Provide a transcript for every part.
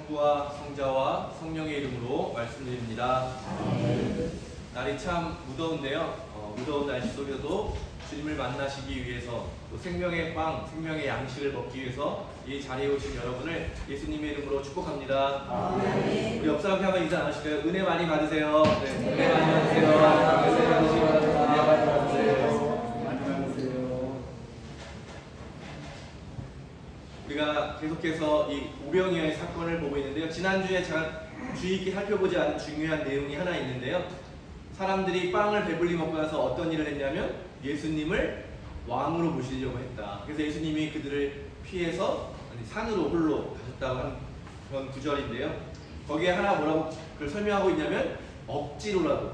성부와 성자와 성령의 이름으로 말씀드립니다. 날이 참 무더운데요. 무더운 날씨 속에서도 주님을 만나시기 위해서 또 생명의 빵, 생명의 양식을 먹기 위해서 이 자리에 오신 여러분을 예수님의 이름으로 축복합니다. 우리 옆 사람께 한번 인사 나누실까요? 은혜 많이 받으세요. 네, 은혜 많이 받으세요. 은혜 받으시기 바랍니다. 은혜 많이 받으세요. 많이 받으세요. 우리가 계속해서 이 오병이어의 사건을 보고 있는데요. 지난주에 제가 주의 깊게 살펴보지 않은 중요한 내용이 하나 있는데요. 사람들이 빵을 배불리 먹고 나서 어떤 일을 했냐면 예수님을 왕으로 모시려고 했다. 그래서 예수님이 그들을 피해서 산으로 홀로 가셨다고 하는 그런 구절인데요. 거기에 하나 뭐라고 그걸 설명하고 있냐면 억지로라도.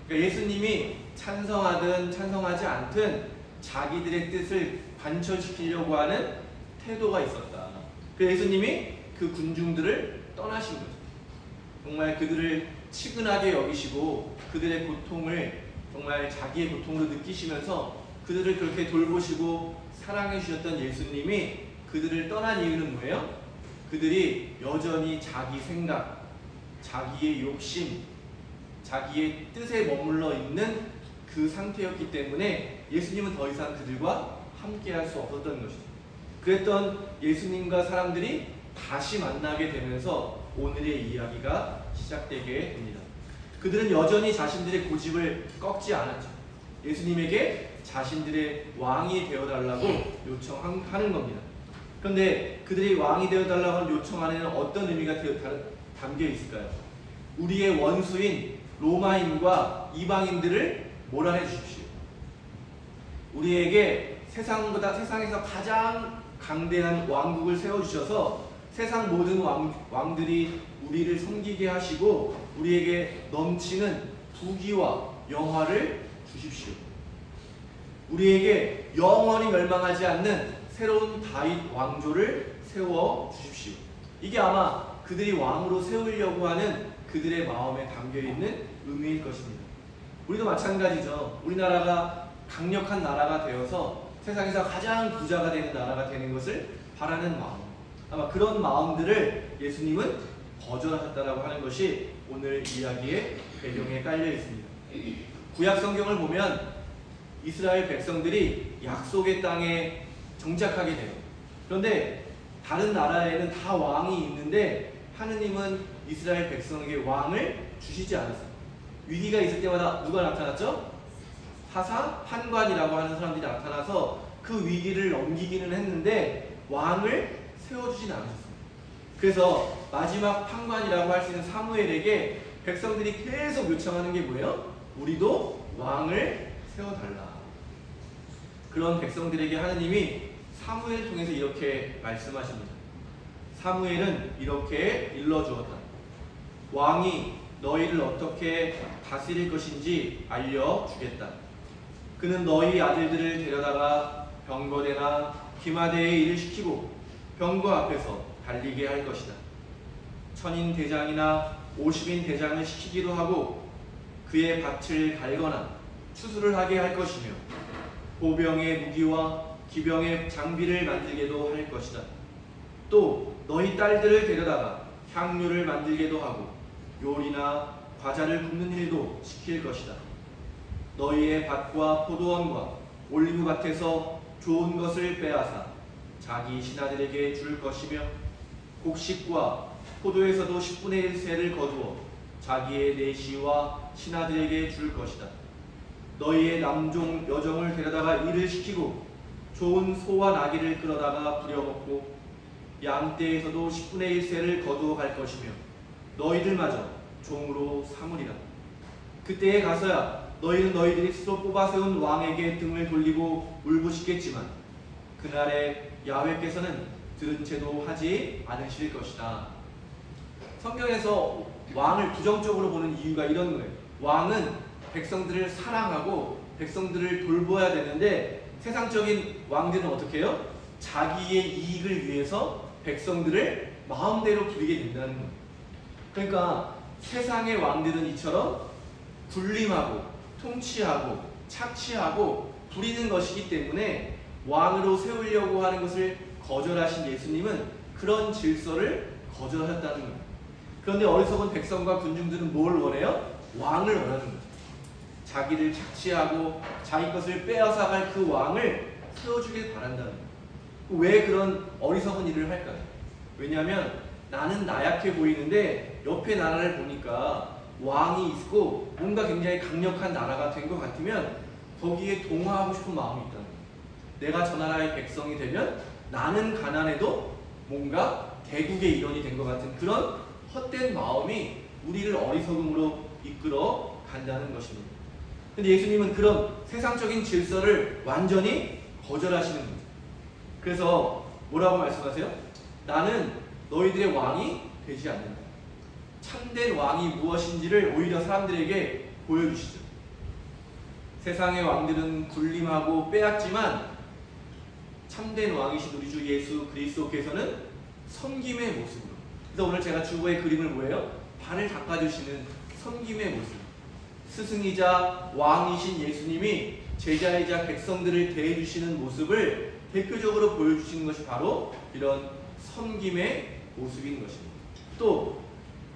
그러니까 예수님이 찬성하든 찬성하지 않든 자기들의 뜻을 관철시키려고 하는 태도가 있었다. 그래서 예수님이 그 군중들을 떠나신 거죠. 정말 그들을 치근하게 여기시고 그들의 고통을 정말 자기의 고통으로 느끼시면서 그들을 그렇게 돌보시고 사랑해 주셨던 예수님이 그들을 떠난 이유는 뭐예요? 그들이 여전히 자기 생각, 자기의 욕심, 자기의 뜻에 머물러 있는 그 상태였기 때문에 예수님은 더 이상 그들과 함께할 수 없었던 것이죠. 그랬던 예수님과 사람들이 다시 만나게 되면서 오늘의 이야기가 시작되게 됩니다. 그들은 여전히 자신들의 고집을 꺾지 않았죠. 예수님에게 자신들의 왕이 되어달라고 요청하는 겁니다. 그런데 그들이 왕이 되어달라고 하는 요청 안에는 어떤 의미가 담겨 있을까요? 우리의 원수인 로마인과 이방인들을 몰아내 주십시오. 우리에게 세상에서 가장 강대한 왕국을 세워주셔서 세상 모든 왕들이 우리를 섬기게 하시고 우리에게 넘치는 부귀와 영화를 주십시오. 우리에게 영원히 멸망하지 않는 새로운 다윗 왕조를 세워 주십시오. 이게 아마 그들이 왕으로 세우려고 하는 그들의 마음에 담겨있는 의미일 것입니다. 우리도 마찬가지죠. 우리나라가 강력한 나라가 되어서 세상에서 가장 부자가 되는 나라가 되는 것을 바라는 마음, 아마 그런 마음들을 예수님은 거절하셨다라고 하는 것이 오늘 이야기의 배경에 깔려 있습니다. 구약 성경을 보면 이스라엘 백성들이 약속의 땅에 정착하게 돼요. 그런데 다른 나라에는 다 왕이 있는데 하느님은 이스라엘 백성에게 왕을 주시지 않았어요. 위기가 있을 때마다 누가 나타났죠? 사사, 판관이라고 하는 사람들이 나타나서 그 위기를 넘기기는 했는데 왕을 세워주진 않으셨습니다. 그래서 마지막 판관이라고 할 수 있는 사무엘에게 백성들이 계속 요청하는 게 뭐예요? 우리도 왕을 세워달라. 그런 백성들에게 하느님이 사무엘을 통해서 이렇게 말씀하십니다. 사무엘은 이렇게 일러주었다. 왕이 너희를 어떻게 다스릴 것인지 알려주겠다. 그는 너희 아들들을 데려다가 병거대나 기마대에 일을 시키고 병거 앞에서 달리게 할 것이다. 천인 대장이나 50인 대장을 시키기도 하고 그의 밭을 갈거나 추수를 하게 할 것이며 보병의 무기와 기병의 장비를 만들게도 할 것이다. 또 너희 딸들을 데려다가 향료를 만들게도 하고 요리나 과자를 굽는 일도 시킬 것이다. 너희의 밭과 포도원과 올리브밭에서 좋은 것을 빼앗아 자기 신하들에게 줄 것이며 곡식과 포도에서도 10분의 1세를 거두어 자기의 내시와 신하들에게 줄 것이다. 너희의 남종 여종을 데려다가 일을 시키고 좋은 소와 나귀를 끌어다가 부려먹고 양떼에서도 10분의 1세를 거두어 갈 것이며 너희들마저 종으로 삼으리라. 그때에 가서야 너희는 너희들이 스스로 뽑아세운 왕에게 등을 돌리고 울부짖겠지만 그날에 야훼께서는 들은 채도 하지 않으실 것이다. 성경에서 왕을 부정적으로 보는 이유가 이런 거예요. 왕은 백성들을 사랑하고 백성들을 돌보아야 되는데 세상적인 왕들은 어떻게 해요? 자기의 이익을 위해서 백성들을 마음대로 부리게 된다는 거예요. 그러니까 세상의 왕들은 이처럼 군림하고 통치하고 착취하고 부리는 것이기 때문에 왕으로 세우려고 하는 것을 거절하신 예수님은 그런 질서를 거절하였다는 거예요. 그런데 어리석은 백성과 군중들은 뭘 원해요? 왕을 원하는 거죠. 자기를 착취하고 자기 것을 빼앗아갈 그 왕을 세워주길 바란다는 거예요. 왜 그런 어리석은 일을 할까요? 왜냐하면 나는 나약해 보이는데 옆에 나라를 보니까 왕이 있고 뭔가 굉장히 강력한 나라가 된 것 같으면 거기에 동화하고 싶은 마음이 있다는 거예요. 내가 저 나라의 백성이 되면 나는 가난해도 뭔가 대국의 일원이 된 것 같은 그런 헛된 마음이 우리를 어리석음으로 이끌어 간다는 것입니다. 근데 예수님은 그런 세상적인 질서를 완전히 거절하시는 거죠. 그래서 뭐라고 말씀하세요? 나는 너희들의 왕이 되지 않는다. 참된 왕이 무엇인지를 오히려 사람들에게 보여주시죠. 세상의 왕들은 군림하고 빼앗지만 참된 왕이신 우리 주 예수 그리스도께서는 섬김의 모습으로. 그래서 오늘 제가 주보의 그림을 뭐예요? 발을 닦아주시는 섬김의 모습. 스승이자 왕이신 예수님이 제자이자 백성들을 대해주시는 모습을 대표적으로 보여주시는 것이 바로 이런 섬김의 모습인 것입니다. 또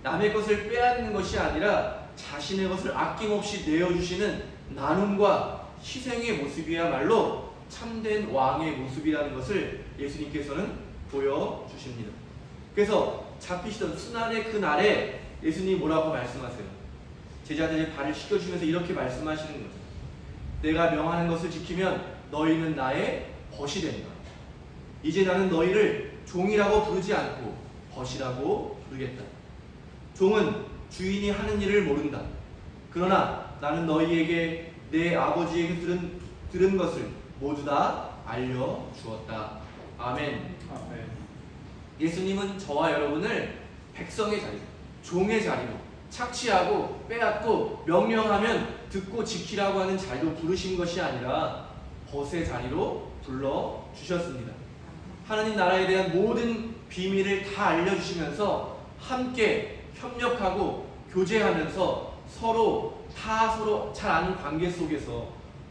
남의 것을 빼앗는 것이 아니라 자신의 것을 아낌없이 내어주시는 나눔과 희생의 모습이야말로 참된 왕의 모습이라는 것을 예수님께서는 보여주십니다. 그래서 잡히시던 순환의 그 날에 예수님이 뭐라고 말씀하세요? 제자들의 발을 씻겨주면서 이렇게 말씀하시는 거죠. 내가 명하는 것을 지키면 너희는 나의 벗이 된다. 이제 나는 너희를 종이라고 부르지 않고 벗이라고 부르겠다. 종은 주인이 하는 일을 모른다. 그러나 나는 너희에게 내 아버지에게 들은 것을 모두 다 알려주었다. 아멘. 아멘. 예수님은 저와 여러분을 백성의 자리, 종의 자리로 착취하고 빼앗고 명령하면 듣고 지키라고 하는 자리로 부르신 것이 아니라 벗의 자리로 불러주셨습니다. 하나님 나라에 대한 모든 비밀을 다 알려주시면서 함께 협력하고 교제하면서 서로 잘 아는 관계 속에서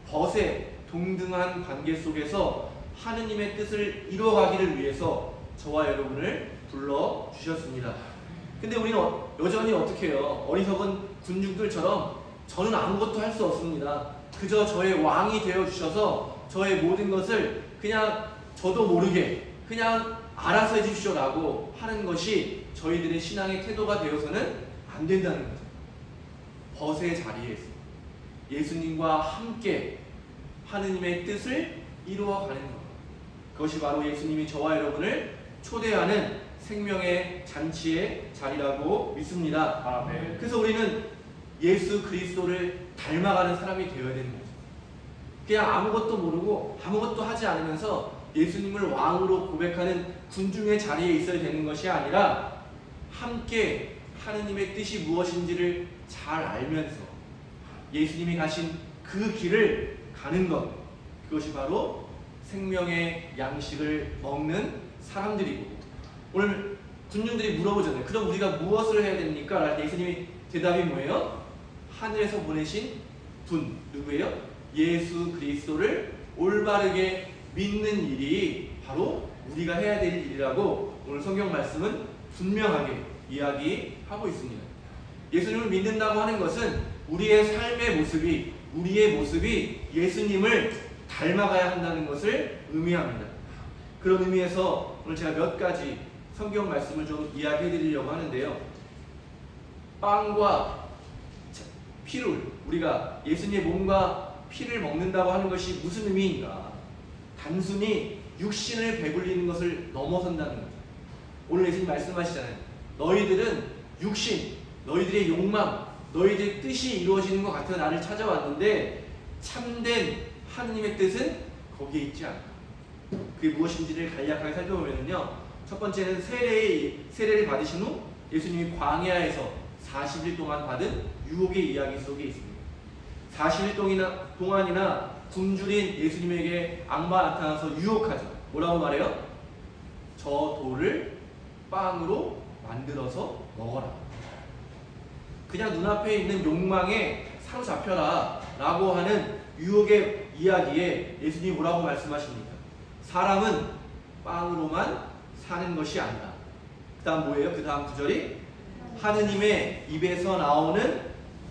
벗의 동등한 관계 속에서 하느님의 뜻을 이루어가기를 위해서 저와 여러분을 불러주셨습니다. 근데 우리는 여전히 어떻게 해요? 어리석은 군중들처럼 저는 아무것도 할 수 없습니다. 그저 저의 왕이 되어주셔서 저의 모든 것을 그냥 저도 모르게 그냥 알아서 해주십시오라고 하는 것이 저희들의 신앙의 태도가 되어서는 안 된다는 거죠. 벗의 자리에서 예수님과 함께 하느님의 뜻을 이루어가는 것. 그것이 바로 예수님이 저와 여러분을 초대하는 생명의 잔치의 자리라고 믿습니다. 아멘. 그래서 우리는 예수 그리스도를 닮아가는 사람이 되어야 되는 거죠. 그냥 아무것도 모르고 아무것도 하지 않으면서 예수님을 왕으로 고백하는 군중의 자리에 있어야 되는 것이 아니라 함께 하느님의 뜻이 무엇인지를 잘 알면서 예수님이 가신 그 길을 가는 것, 그것이 바로 생명의 양식을 먹는 사람들이고, 오늘 군중들이 물어보잖아요. 그럼 우리가 무엇을 해야 됩니까? 라할 때 예수님이 대답이 뭐예요? 하늘에서 보내신 분, 누구예요? 예수 그리스도를 올바르게 믿는 일이 바로 우리가 해야 될 일이라고 오늘 성경 말씀은 분명하게 이야기하고 있습니다. 예수님을 믿는다고 하는 것은 우리의 삶의 모습이, 우리의 모습이 예수님을 닮아가야 한다는 것을 의미합니다. 그런 의미에서 오늘 제가 몇 가지 성경 말씀을 좀 이야기해 드리려고 하는데요. 빵과 피를, 우리가 예수님의 몸과 피를 먹는다고 하는 것이 무슨 의미인가? 단순히 육신을 배불리는 것을 넘어선다는 거죠. 오늘 예수님 말씀하시잖아요. 너희들은 육신, 너희들의 욕망, 너희들의 뜻이 이루어지는 것 같아 나를 찾아왔는데 참된 하느님의 뜻은 거기에 있지 않다. 그게 무엇인지를 간략하게 살펴보면요. 첫 번째는 세례를 받으신 후 예수님이 광야에서 40일 동안 받은 유혹의 이야기 속에 있습니다. 40일 동안이나 굶주린 예수님에게 악마가 나타나서 유혹하죠. 뭐라고 말해요? 저 돌을 빵으로 만들어서 먹어라. 그냥 눈앞에 있는 욕망에 사로잡혀라 라고 하는 유혹의 이야기에 예수님이 뭐라고 말씀하십니까? 사람은 빵으로만 사는 것이 아니라 그 다음 뭐예요? 그 다음 구절이 하느님의 입에서 나오는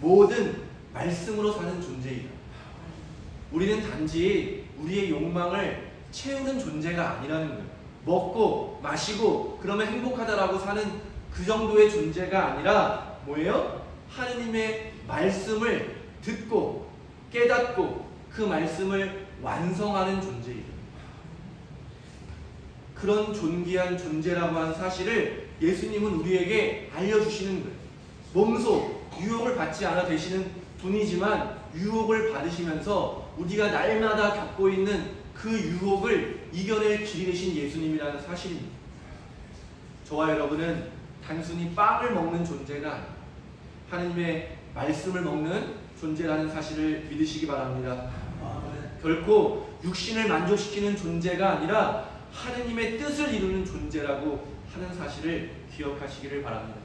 모든 말씀으로 사는 존재이다. 우리는 단지 우리의 욕망을 채우는 존재가 아니라는 거예요. 먹고 마시고 그러면 행복하다라고 사는 그 정도의 존재가 아니라 뭐예요? 하느님의 말씀을 듣고 깨닫고 그 말씀을 완성하는 존재이다. 그런 존귀한 존재라고 하는 사실을 예수님은 우리에게 알려주시는 거예요. 몸소 유혹을 받지 않아 되시는 분이지만 유혹을 받으시면서 우리가 날마다 겪고 있는 그 유혹을 이겨낼 길이 되신 예수님이라는 사실입니다. 저와 여러분은 단순히 빵을 먹는 존재가 아니라 하느님의 말씀을 먹는 존재라는 사실을 믿으시기 바랍니다. 결코 육신을 만족시키는 존재가 아니라 하느님의 뜻을 이루는 존재라고 하는 사실을 기억하시기를 바랍니다.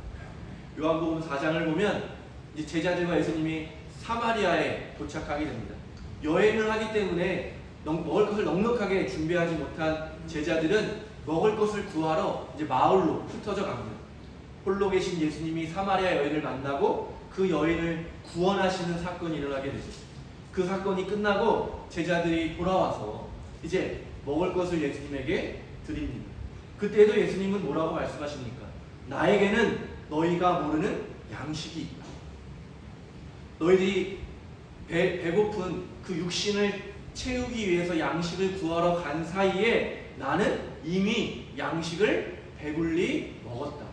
요한복음 4장을 보면 이제 제자들과 예수님이 사마리아에 도착하게 됩니다. 여행을 하기 때문에 먹을 것을 넉넉하게 준비하지 못한 제자들은 먹을 것을 구하러 이제 마을로 흩어져 갑니다. 홀로 계신 예수님이 사마리아 여인을 만나고 그 여인을 구원하시는 사건이 일어나게 되죠. 그 사건이 끝나고 제자들이 돌아와서 이제 먹을 것을 예수님에게 드립니다. 그때도 예수님은 뭐라고 말씀하십니까? 나에게는 너희가 모르는 양식이 있다. 너희들이 배고픈 그 육신을 채우기 위해서 양식을 구하러 간 사이에 나는 이미 양식을 배불리 먹었다.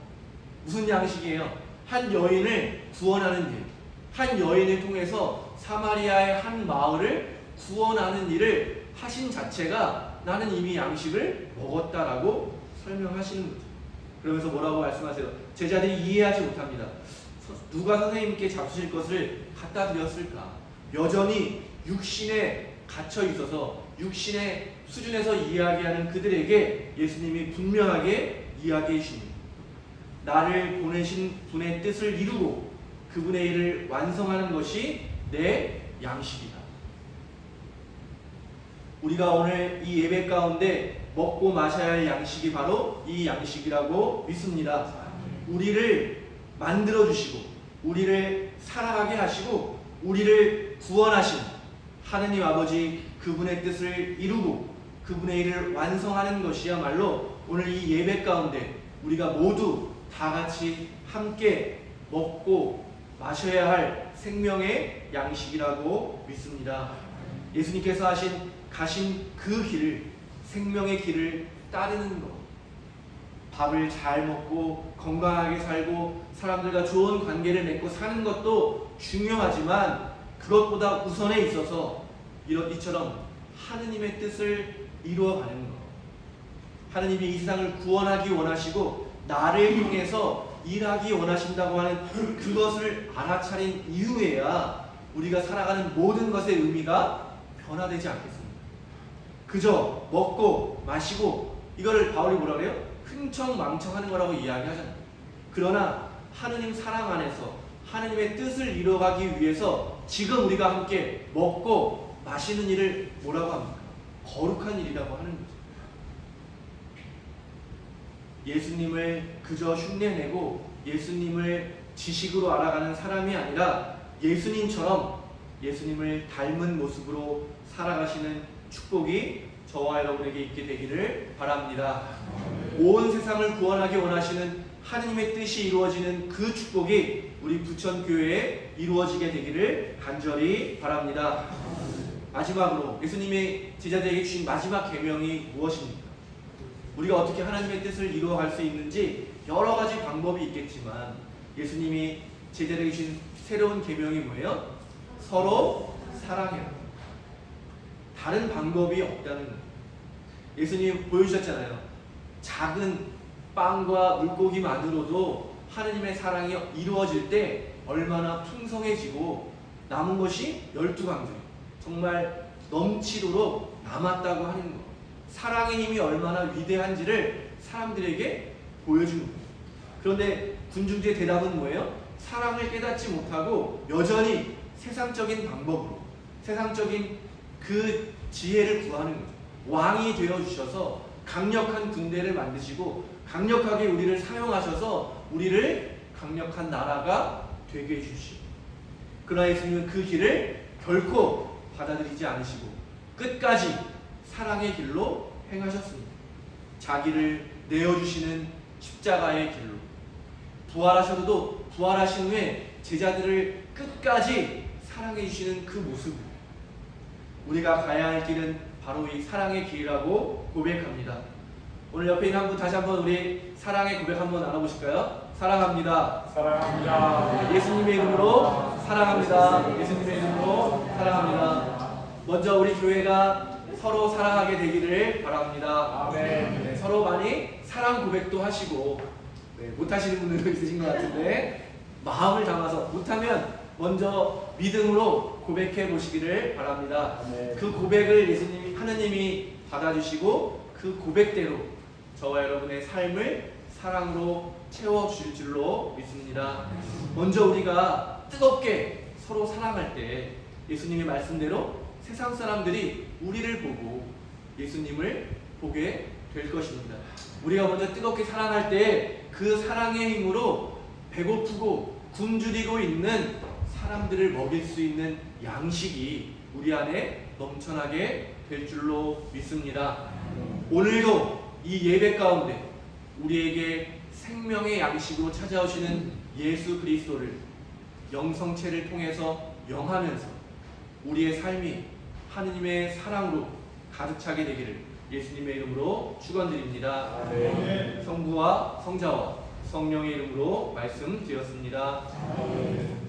무슨 양식이에요? 한 여인을 구원하는 일, 한 여인을 통해서 사마리아의 한 마을을 구원하는 일을 하신 자체가 나는 이미 양식을 먹었다라고 설명하시는 거죠. 그러면서 뭐라고 말씀하세요? 제자들이 이해하지 못합니다. 누가 선생님께 잡수실 것을 갖다 드렸을까? 여전히 육신에 갇혀 있어서 육신의 수준에서 이야기하는 그들에게 예수님이 분명하게 이야기해 주십니다. 나를 보내신 분의 뜻을 이루고 그분의 일을 완성하는 것이 내 양식이다. 우리가 오늘 이 예배 가운데 먹고 마셔야 할 양식이 바로 이 양식이라고 믿습니다. 우리를 만들어 주시고 우리를 살아가게 하시고 우리를 구원하신 하느님 아버지 그분의 뜻을 이루고 그분의 일을 완성하는 것이야말로 오늘 이 예배 가운데 우리가 모두 다 같이 함께 먹고 마셔야 할 생명의 양식이라고 믿습니다. 예수님께서 가신 그 길을, 생명의 길을 따르는 것, 밥을 잘 먹고 건강하게 살고 사람들과 좋은 관계를 맺고 사는 것도 중요하지만 그것보다 우선에 있어서 이처럼 하느님의 뜻을 이루어가는 것, 하느님이 이 세상을 구원하기 원하시고 나를 통해서 일하기 원하신다고 하는 그것을 알아차린 이후에야 우리가 살아가는 모든 것의 의미가 변화되지 않겠습니다. 그저 먹고 마시고 이거를 바울이 뭐라 그래요? 흥청망청하는 거라고 이야기하잖아요. 그러나 하느님 사랑 안에서 하느님의 뜻을 이루어가기 위해서 지금 우리가 함께 먹고 마시는 일을 뭐라고 합니까? 거룩한 일이라고 하는 거죠. 예수님을 그저 흉내내고 예수님을 지식으로 알아가는 사람이 아니라 예수님처럼 예수님을 닮은 모습으로 살아가시는 축복이 저와 여러분에게 있게 되기를 바랍니다. 온 세상을 구원하기 원하시는 하느님의 뜻이 이루어지는 그 축복이 우리 부천교회에 이루어지게 되기를 간절히 바랍니다. 마지막으로 예수님이 제자들에게 주신 마지막 계명이 무엇입니까? 우리가 어떻게 하나님의 뜻을 이루어갈 수 있는지 여러 가지 방법이 있겠지만 예수님이 제자들에게 주신 새로운 계명이 뭐예요? 서로 사랑해라. 다른 방법이 없다는 거예요. 예수님이 보여주셨잖아요. 작은 빵과 물고기만으로도 하느님의 사랑이 이루어질 때 얼마나 풍성해지고 남은 것이 12강들 정말 넘치도록 남았다고 하는 것. 사랑의 힘이 얼마나 위대한지를 사람들에게 보여주는 거예요. 그런데 군중들의 대답은 뭐예요? 사랑을 깨닫지 못하고 여전히 세상적인 방법으로 세상적인 그 지혜를 구하는 거죠. 왕이 되어주셔서 강력한 군대를 만드시고 강력하게 우리를 사용하셔서 우리를 강력한 나라가 되게 해주시오. 그러나 예수님은 그 길을 결코 받아들이지 않으시고 끝까지 사랑의 길로 행하셨습니다. 자기를 내어주시는 십자가의 길로 부활하셔도 부활하신 후에 제자들을 끝까지 사랑해 주시는 그 모습, 우리가 가야 할 길은 바로 이 사랑의 길이라고 고백합니다. 오늘 옆에 있는 한 분 다시 한번 우리 사랑의 고백 한번 나눠보실까요? 사랑합니다. 사랑합니다. 예수님의 이름으로 사랑합니다. 예수님의 이름으로 사랑합니다. 먼저 우리 교회가 서로 사랑하게 되기를 바랍니다. 아멘. 네, 서로 많이 사랑 고백도 하시고, 네, 못하시는 분들도 있으신 것 같은데 마음을 담아서, 못하면 먼저 믿음으로 고백해 보시기를 바랍니다. 아멘. 그 고백을 예수님이, 하느님이 받아주시고 그 고백대로 저와 여러분의 삶을 사랑으로 채워주실 줄로 믿습니다. 먼저 우리가 뜨겁게 서로 사랑할 때 예수님의 말씀대로 세상 사람들이 우리를 보고 예수님을 보게 될 것입니다. 우리가 먼저 뜨겁게 사랑할 때 그 사랑의 힘으로 배고프고 굶주리고 있는 사람들을 먹일 수 있는 양식이 우리 안에 넘쳐나게 될 줄로 믿습니다. 오늘도 이 예배 가운데 우리에게 생명의 양식으로 찾아오시는 예수 그리스도를 영성체를 통해서 영하면서 우리의 삶이 하느님의 사랑으로 가득 차게 되기를 예수님의 이름으로 축원드립니다. 아멘. 성부와 성자와 성령의 이름으로 말씀드렸습니다. 아멘.